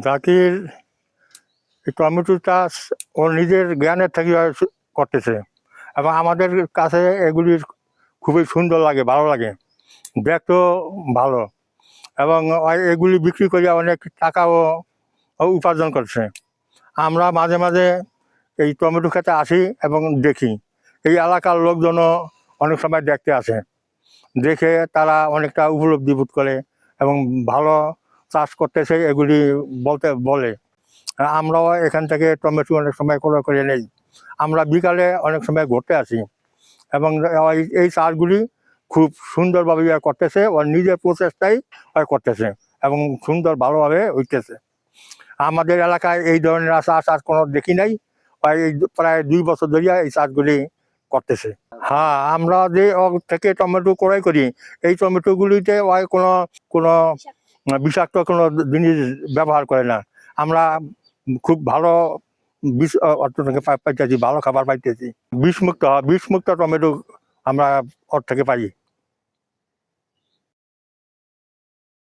জাকির এই টমেটো চাষ ওর নিজের জ্ঞানের থেকে করতেছে এবং আমাদের কাছে এগুলি খুবই সুন্দর লাগে, ভালো লাগে, দেখতেও ভালো এবং এগুলি বিক্রি করে অনেক টাকাও উপার্জন করছে। আমরা মাঝে মাঝে এই টমেটো খেতে আসি এবং দেখি। এই এলাকার লোকজনও অনেক সময় দেখতে আসে, দেখে তারা অনেকটা উপলব্ধি বোধ করে এবং ভালো চাষ করতেছে এগুলি বলে। আমরাও এখান থেকে টমেটো অনেক সময় ক্রয় করে নেই। আমরা বিকালে অনেক সময় ঘুরতে আসি এবং এই চাষগুলি খুব সুন্দরভাবে করতেছে, ওর নিজের প্রচেষ্টাই করতেছে এবং সুন্দর ভালোভাবে হইতেছে। আমাদের এলাকায় এই ধরনের চাষ আর কোনো দেখি নাই। এই প্রায় 2 বছর ধরিয়া এই চাষগুলি করতেছে। হ্যাঁ, আমরা যে থেকে টমেটো ক্রয় করি এই টমেটোগুলিতে কোনো কোনো বিষাক্ত কোনো জিনিস ব্যবহার করে না। আমরা খুব ভালো বিষ পাইতেছি, ভালো খাবার পাইতেছি। বিষমুক্ত টমেটো আমরা ওর থেকে পাই।